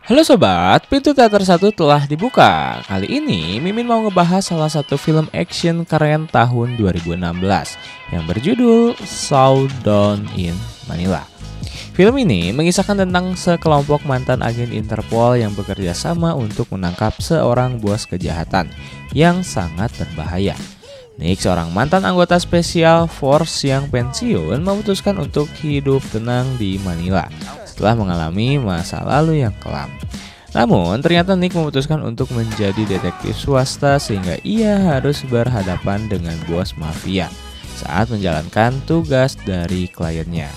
Halo sobat, pintu teater 1 telah dibuka. Kali ini Mimin mau ngebahas salah satu film action keren tahun 2016 yang berjudul Showdown in Manila. Film ini mengisahkan tentang sekelompok mantan agen Interpol yang bekerja sama untuk menangkap seorang bos kejahatan yang sangat berbahaya. Nick, seorang mantan anggota Special Force yang pensiun, memutuskan untuk hidup tenang di Manila setelah mengalami masa lalu yang kelam. Namun, ternyata Nick memutuskan untuk menjadi detektif swasta sehingga ia harus berhadapan dengan bos mafia saat menjalankan tugas dari kliennya.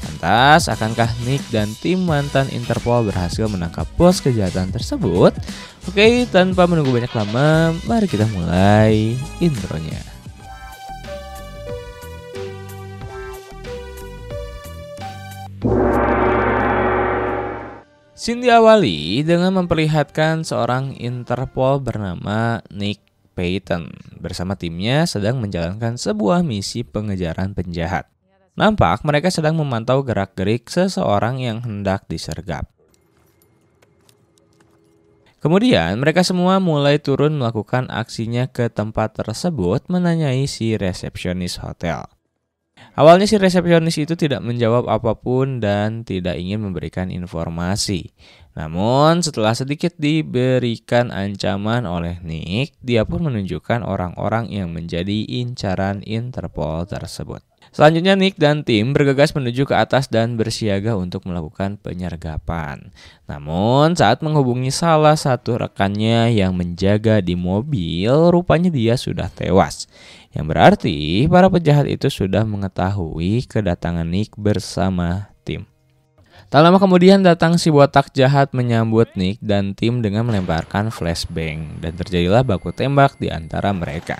Lantas, akankah Nick dan tim mantan Interpol berhasil menangkap bos kejahatan tersebut? Oke, tanpa menunggu banyak lama, mari kita mulai intronya. Scene diawali dengan memperlihatkan seorang Interpol bernama Nick Payton bersama timnya sedang menjalankan sebuah misi pengejaran penjahat. Nampak mereka sedang memantau gerak-gerik seseorang yang hendak disergap. Kemudian mereka semua mulai turun melakukan aksinya ke tempat tersebut menanyai si resepsionis hotel. Awalnya si resepsionis itu tidak menjawab apapun dan tidak ingin memberikan informasi. Namun setelah sedikit diberikan ancaman oleh Nick, dia pun menunjukkan orang-orang yang menjadi incaran Interpol tersebut. Selanjutnya Nick dan tim bergegas menuju ke atas dan bersiaga untuk melakukan penyergapan. Namun saat menghubungi salah satu rekannya yang menjaga di mobil, rupanya dia sudah tewas. Yang berarti para penjahat itu sudah mengetahui kedatangan Nick bersama tim. Tak lama kemudian datang si botak jahat menyambut Nick dan tim dengan melemparkan flashbang dan terjadilah baku tembak di antara mereka.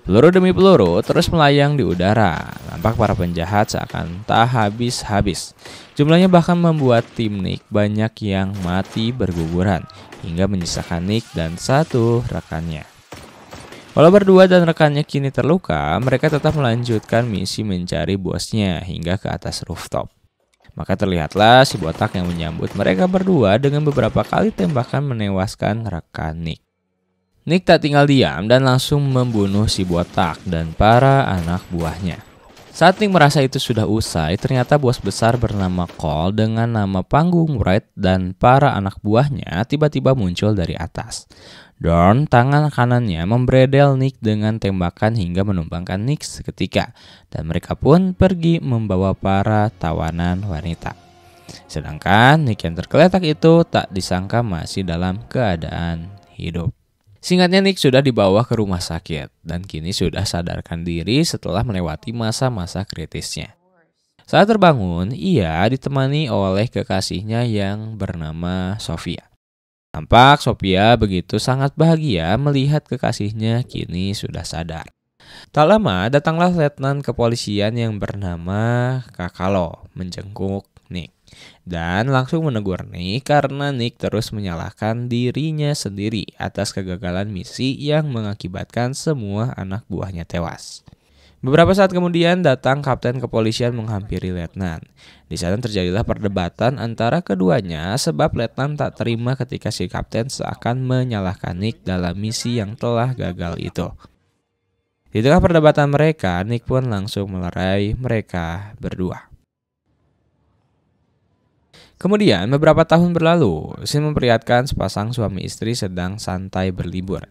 Peluru demi peluru terus melayang di udara. Nampak para penjahat seakan tak habis-habis. Jumlahnya bahkan membuat tim Nick banyak yang mati berguguran hingga menyisakan Nick dan satu rekannya. Walau berdua dan rekannya kini terluka, mereka tetap melanjutkan misi mencari bosnya hingga ke atas rooftop. Maka terlihatlah si botak yang menyambut mereka berdua dengan beberapa kali tembakan menewaskan rekan Nick. Nick tak tinggal diam dan langsung membunuh si botak dan para anak buahnya. Saat Nick merasa itu sudah usai, ternyata bos besar bernama Cole dengan nama panggung Wright dan para anak buahnya tiba-tiba muncul dari atas. Dorn, tangan kanannya membredel Nick dengan tembakan hingga menumbangkan Nick seketika, dan mereka pun pergi membawa para tawanan wanita. Sedangkan Nick yang tergeletak itu tak disangka masih dalam keadaan hidup. Singkatnya Nick sudah dibawa ke rumah sakit dan kini sudah sadarkan diri setelah melewati masa-masa kritisnya. Saat terbangun, ia ditemani oleh kekasihnya yang bernama Sofia. Nampak Sofia begitu sangat bahagia melihat kekasihnya kini sudah sadar. Tak lama datanglah letnan kepolisian yang bernama Kakalo menjenguk Nick dan langsung menegur Nick karena Nick terus menyalahkan dirinya sendiri atas kegagalan misi yang mengakibatkan semua anak buahnya tewas. Beberapa saat kemudian datang kapten kepolisian menghampiri letnan. Di sana terjadilah perdebatan antara keduanya sebab letnan tak terima ketika si kapten seakan menyalahkan Nick dalam misi yang telah gagal itu. Di tengah perdebatan mereka, Nick pun langsung melerai mereka berdua. Kemudian beberapa tahun berlalu, scene memperlihatkan sepasang suami istri sedang santai berlibur.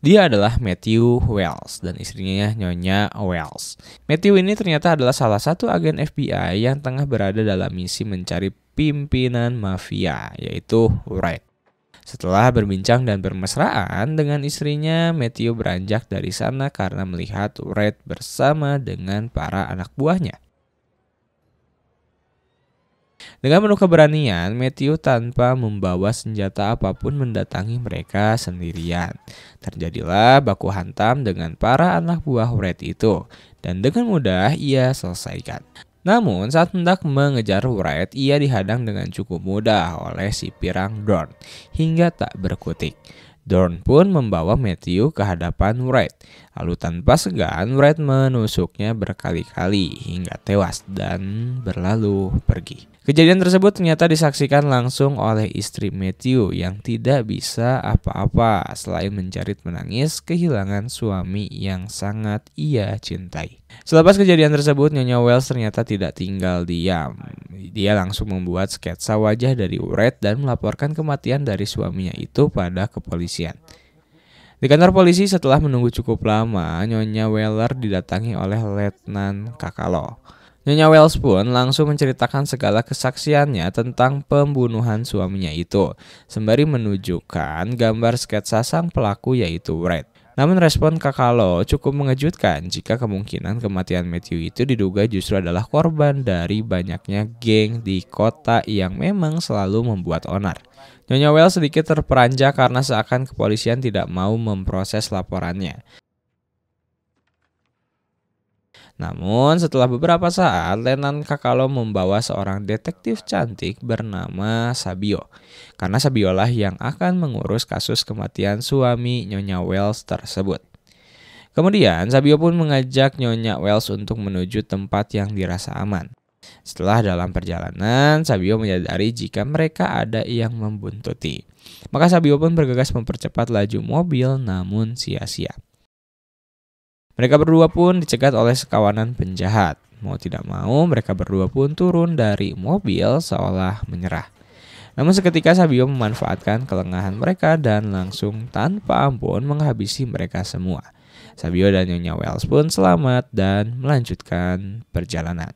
Dia adalah Matthew Wells dan istrinya Nyonya Wells. Matthew ini ternyata adalah salah satu agen FBI yang tengah berada dalam misi mencari pimpinan mafia, yaitu Wright. Setelah berbincang dan bermesraan dengan istrinya, Matthew beranjak dari sana karena melihat Wright bersama dengan para anak buahnya. Dengan penuh keberanian, Matthew tanpa membawa senjata apapun mendatangi mereka sendirian. Terjadilah baku hantam dengan para anak buah Wright itu, dan dengan mudah ia selesaikan. Namun saat hendak mengejar Wright, ia dihadang dengan cukup mudah oleh si pirang Dorn, hingga tak berkutik. Dorn pun membawa Matthew ke hadapan Wright. Lalu tanpa segan, Wright menusuknya berkali-kali hingga tewas dan berlalu pergi. Kejadian tersebut ternyata disaksikan langsung oleh istri Matthew yang tidak bisa apa-apa selain menjerit menangis kehilangan suami yang sangat ia cintai. Selepas kejadian tersebut, Nyonya Wells ternyata tidak tinggal diam. Dia langsung membuat sketsa wajah dari Wright dan melaporkan kematian dari suaminya itu pada kepolisian. Di kantor polisi setelah menunggu cukup lama, Nyonya Weller didatangi oleh Letnan Kakalo. Nyonya Wells pun langsung menceritakan segala kesaksiannya tentang pembunuhan suaminya itu, sembari menunjukkan gambar sketsa sang pelaku yaitu Wright. Namun respon Kakalo cukup mengejutkan jika kemungkinan kematian Matthew itu diduga justru adalah korban dari banyaknya geng di kota yang memang selalu membuat onar. Nyonya Wells sedikit terperanjat karena seakan kepolisian tidak mau memproses laporannya. Namun setelah beberapa saat, Letnan Kakalo membawa seorang detektif cantik bernama Sabio. Karena Sabiolah yang akan mengurus kasus kematian suami Nyonya Wells tersebut. Kemudian Sabio pun mengajak Nyonya Wells untuk menuju tempat yang dirasa aman. Setelah dalam perjalanan, Sabio menyadari jika mereka ada yang membuntuti. Maka Sabio pun bergegas mempercepat laju mobil namun sia-sia. Mereka berdua pun dicegat oleh sekawanan penjahat. Mau tidak mau, mereka berdua pun turun dari mobil seolah menyerah. Namun seketika Sabio memanfaatkan kelengahan mereka dan langsung tanpa ampun menghabisi mereka semua. Sabio dan Nyonya Wells pun selamat dan melanjutkan perjalanan.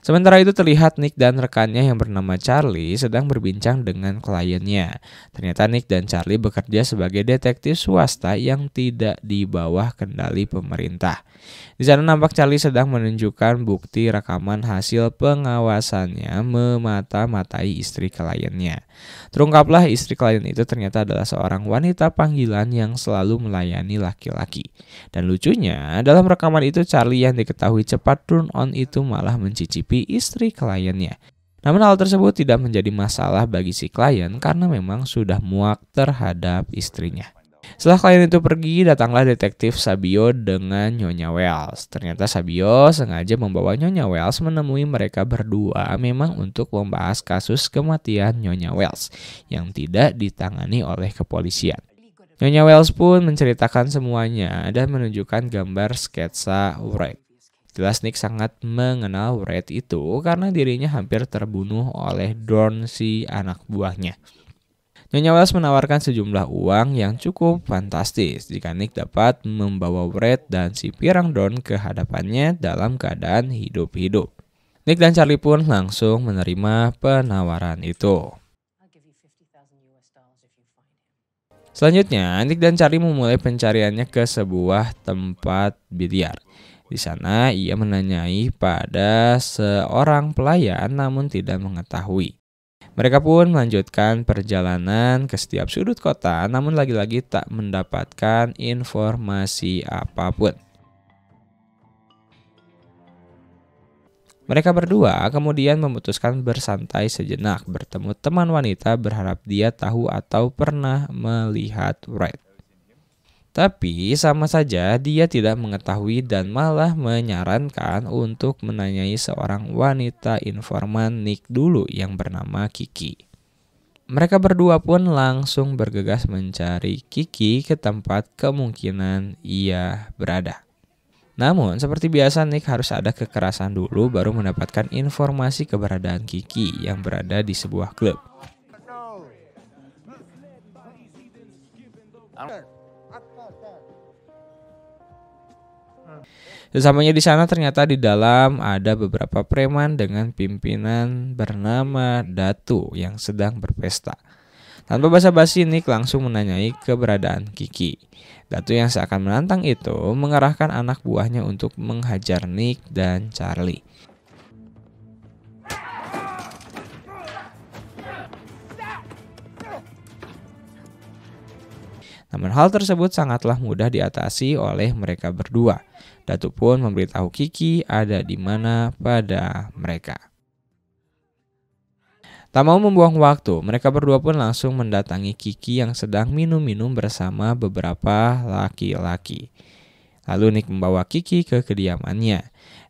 Sementara itu terlihat Nick dan rekannya yang bernama Charlie sedang berbincang dengan kliennya. Ternyata Nick dan Charlie bekerja sebagai detektif swasta yang tidak di bawah kendali pemerintah. Di sana nampak Charlie sedang menunjukkan bukti rekaman hasil pengawasannya memata-matai istri kliennya. Terungkaplah istri klien itu ternyata adalah seorang wanita panggilan yang selalu melayani laki-laki. Dan lucunya, dalam rekaman itu Charlie yang diketahui cepat turn on itu malah mencicipi istri kliennya. Namun hal tersebut tidak menjadi masalah bagi si klien karena memang sudah muak terhadap istrinya. Setelah klien itu pergi, datanglah detektif Sabio dengan Nyonya Wells. Ternyata Sabio sengaja membawa Nyonya Wells menemui mereka berdua memang untuk membahas kasus kematian Nyonya Wells yang tidak ditangani oleh kepolisian. Nyonya Wells pun menceritakan semuanya dan menunjukkan gambar sketsa Wright. Jelas Nick sangat mengenal Wright itu karena dirinya hampir terbunuh oleh Dorn si anak buahnya. Nyonya Wells menawarkan sejumlah uang yang cukup fantastis jika Nick dapat membawa Wright dan si pirang Dorn ke hadapannya dalam keadaan hidup-hidup. Nick dan Charlie pun langsung menerima penawaran itu. Selanjutnya, Nick dan Charlie memulai pencariannya ke sebuah tempat biliar. Di sana ia menanyai pada seorang pelayan namun tidak mengetahui. Mereka pun melanjutkan perjalanan ke setiap sudut kota namun lagi-lagi tak mendapatkan informasi apapun. Mereka berdua kemudian memutuskan bersantai sejenak bertemu teman wanita berharap dia tahu atau pernah melihat Wright. Tapi sama saja dia tidak mengetahui dan malah menyarankan untuk menanyai seorang wanita informan Nick dulu yang bernama Kiki. Mereka berdua pun langsung bergegas mencari Kiki ke tempat kemungkinan ia berada. Namun seperti biasa Nick harus ada kekerasan dulu baru mendapatkan informasi keberadaan Kiki yang berada di sebuah klub. Sesamanya di sana ternyata di dalam ada beberapa preman dengan pimpinan bernama Datu yang sedang berpesta. Tanpa basa-basi Nick langsung menanyai keberadaan Kiki. Datu yang seakan menantang itu mengarahkan anak buahnya untuk menghajar Nick dan Charlie. Namun hal tersebut sangatlah mudah diatasi oleh mereka berdua. Datu pun memberitahu Kiki ada di mana pada mereka. Tak mau membuang waktu, mereka berdua pun langsung mendatangi Kiki yang sedang minum-minum bersama beberapa laki-laki. Lalu Nick membawa Kiki ke kediamannya.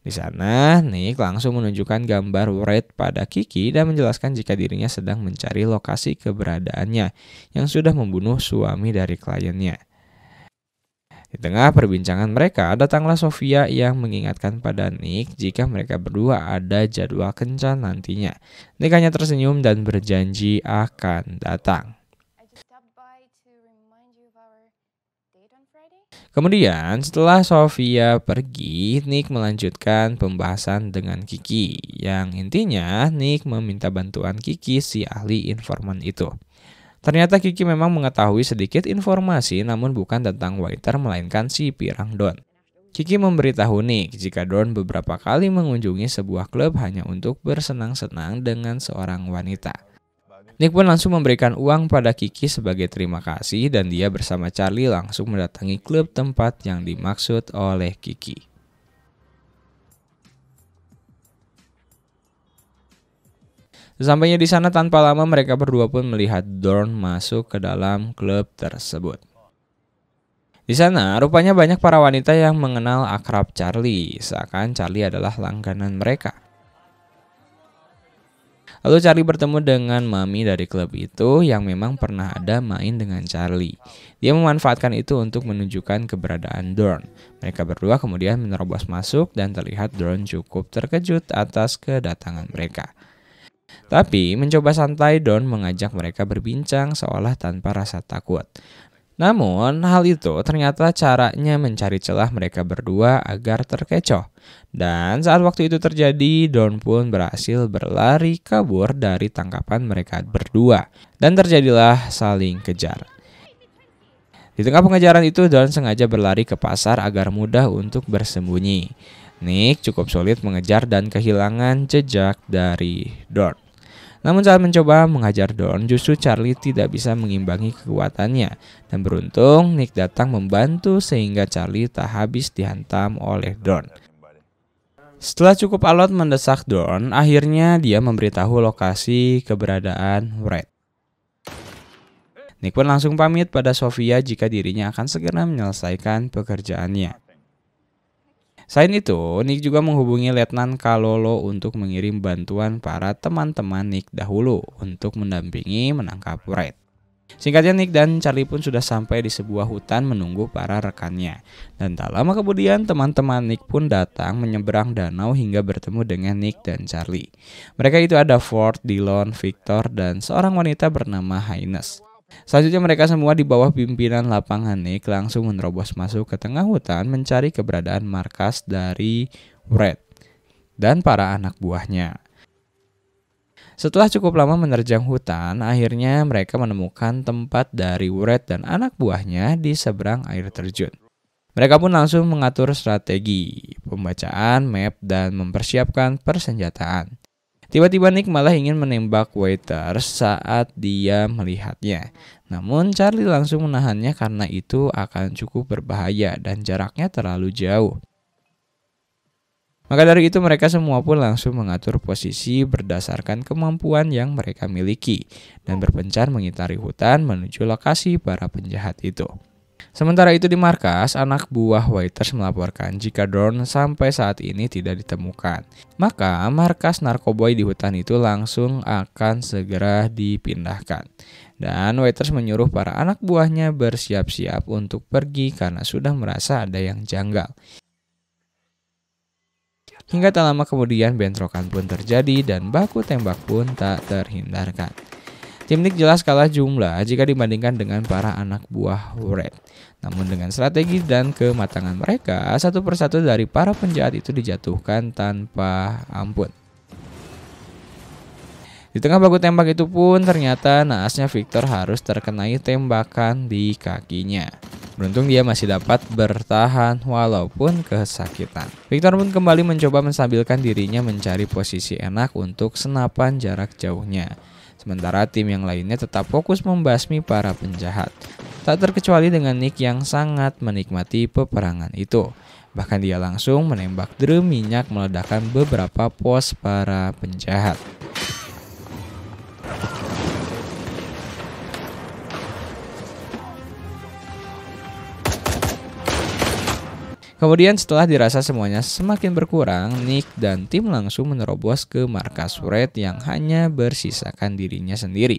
Di sana, Nick langsung menunjukkan gambar Wraith pada Kiki dan menjelaskan jika dirinya sedang mencari lokasi keberadaannya yang sudah membunuh suami dari kliennya. Di tengah perbincangan mereka, datanglah Sofia yang mengingatkan pada Nick jika mereka berdua ada jadwal kencan nantinya. Nick hanya tersenyum dan berjanji akan datang. Kemudian setelah Sofia pergi, Nick melanjutkan pembahasan dengan Kiki. Yang intinya Nick meminta bantuan Kiki si ahli informan itu. Ternyata Kiki memang mengetahui sedikit informasi namun bukan tentang Waiter melainkan si pirang Don. Kiki memberitahu Nick jika Don beberapa kali mengunjungi sebuah klub hanya untuk bersenang-senang dengan seorang wanita. Nick pun langsung memberikan uang pada Kiki sebagai terima kasih dan dia bersama Charlie langsung mendatangi klub tempat yang dimaksud oleh Kiki. Sesampainya di sana tanpa lama mereka berdua pun melihat Dorn masuk ke dalam klub tersebut. Di sana rupanya banyak para wanita yang mengenal akrab Charlie, seakan Charlie adalah langganan mereka. Lalu Charlie bertemu dengan Mami dari klub itu yang memang pernah ada main dengan Charlie. Dia memanfaatkan itu untuk menunjukkan keberadaan Dorn. Mereka berdua kemudian menerobos masuk dan terlihat Dorn cukup terkejut atas kedatangan mereka. Tapi mencoba santai, Dorn mengajak mereka berbincang seolah tanpa rasa takut. Namun hal itu ternyata caranya mencari celah mereka berdua agar terkecoh. Dan saat waktu itu terjadi, Dorn pun berhasil berlari kabur dari tangkapan mereka berdua. Dan terjadilah saling kejar. Di tengah pengejaran itu, Dorn sengaja berlari ke pasar agar mudah untuk bersembunyi. Nick cukup sulit mengejar dan kehilangan jejak dari Dorn. Namun saat mencoba menghajar Dorn, justru Charlie tidak bisa mengimbangi kekuatannya. Dan beruntung Nick datang membantu sehingga Charlie tak habis dihantam oleh Dorn. Setelah cukup alot mendesak Dorn, akhirnya dia memberitahu lokasi keberadaan Wraith. Nick pun langsung pamit pada Sofia jika dirinya akan segera menyelesaikan pekerjaannya. Selain itu, Nick juga menghubungi Letnan Kalolo untuk mengirim bantuan para teman-teman Nick dahulu untuk mendampingi menangkap Wraith. Singkatnya, Nick dan Charlie pun sudah sampai di sebuah hutan menunggu para rekannya. Dan tak lama kemudian, teman-teman Nick pun datang menyeberang danau hingga bertemu dengan Nick dan Charlie. Mereka itu ada Ford, Dillon, Victor, dan seorang wanita bernama Haynes. Selanjutnya mereka semua di bawah pimpinan lapangan Nick langsung menerobos masuk ke tengah hutan mencari keberadaan markas dari Wraith dan para anak buahnya. Setelah cukup lama menerjang hutan, akhirnya mereka menemukan tempat dari Wraith dan anak buahnya di seberang air terjun. Mereka pun langsung mengatur strategi, pembacaan map, dan mempersiapkan persenjataan. Tiba-tiba Nick malah ingin menembak Waiter saat dia melihatnya. Namun Charlie langsung menahannya karena itu akan cukup berbahaya dan jaraknya terlalu jauh. Maka dari itu mereka semua pun langsung mengatur posisi berdasarkan kemampuan yang mereka miliki dan berpencar mengitari hutan menuju lokasi para penjahat itu. Sementara itu di markas, anak buah Waiters melaporkan jika Dorn sampai saat ini tidak ditemukan. Maka markas narkoboy di hutan itu langsung akan segera dipindahkan. Dan Waiters menyuruh para anak buahnya bersiap-siap untuk pergi karena sudah merasa ada yang janggal. Hingga tak lama kemudian bentrokan pun terjadi dan baku tembak pun tak terhindarkan. Tim Nick jelas kalah jumlah jika dibandingkan dengan para anak buah Wraith. Namun dengan strategi dan kematangan mereka, satu persatu dari para penjahat itu dijatuhkan tanpa ampun. Di tengah baku tembak itu pun ternyata naasnya Victor harus terkenai tembakan di kakinya. Beruntung dia masih dapat bertahan walaupun kesakitan. Victor pun kembali mencoba menstabilkan dirinya mencari posisi enak untuk senapan jarak jauhnya. Sementara tim yang lainnya tetap fokus membasmi para penjahat. Tak terkecuali dengan Nick yang sangat menikmati peperangan itu. Bahkan dia langsung menembak drum minyak meledakkan beberapa pos para penjahat. Kemudian setelah dirasa semuanya semakin berkurang, Nick dan tim langsung menerobos ke markas Fred yang hanya bersisakan dirinya sendiri.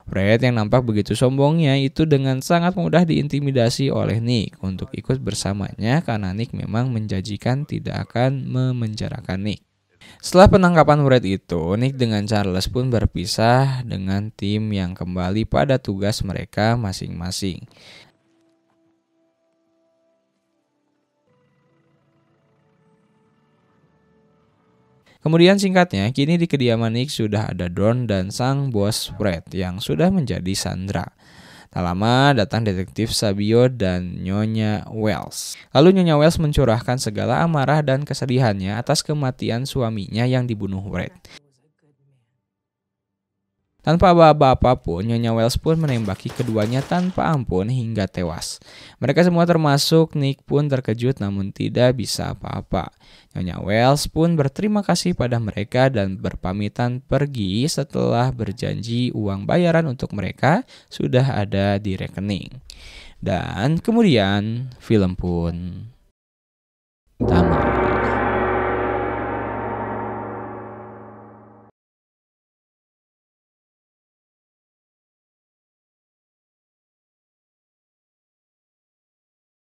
Fred yang nampak begitu sombongnya itu dengan sangat mudah diintimidasi oleh Nick untuk ikut bersamanya karena Nick memang menjanjikan tidak akan memenjarakan Nick. Setelah penangkapan Fred itu, Nick dengan Charles pun berpisah dengan tim yang kembali pada tugas mereka masing-masing. Kemudian singkatnya, kini di kediaman Nick sudah ada Dawn dan sang bos Fred yang sudah menjadi sandera. Tak lama datang detektif Sabio dan Nyonya Wells. Lalu Nyonya Wells mencurahkan segala amarah dan kesedihannya atas kematian suaminya yang dibunuh Fred. Tanpa aba-aba apapun, Nyonya Wells pun menembaki keduanya tanpa ampun hingga tewas. Mereka semua termasuk Nick pun terkejut namun tidak bisa apa-apa. Nyonya Wells pun berterima kasih pada mereka dan berpamitan pergi setelah berjanji uang bayaran untuk mereka sudah ada di rekening. Dan kemudian film pun tamat.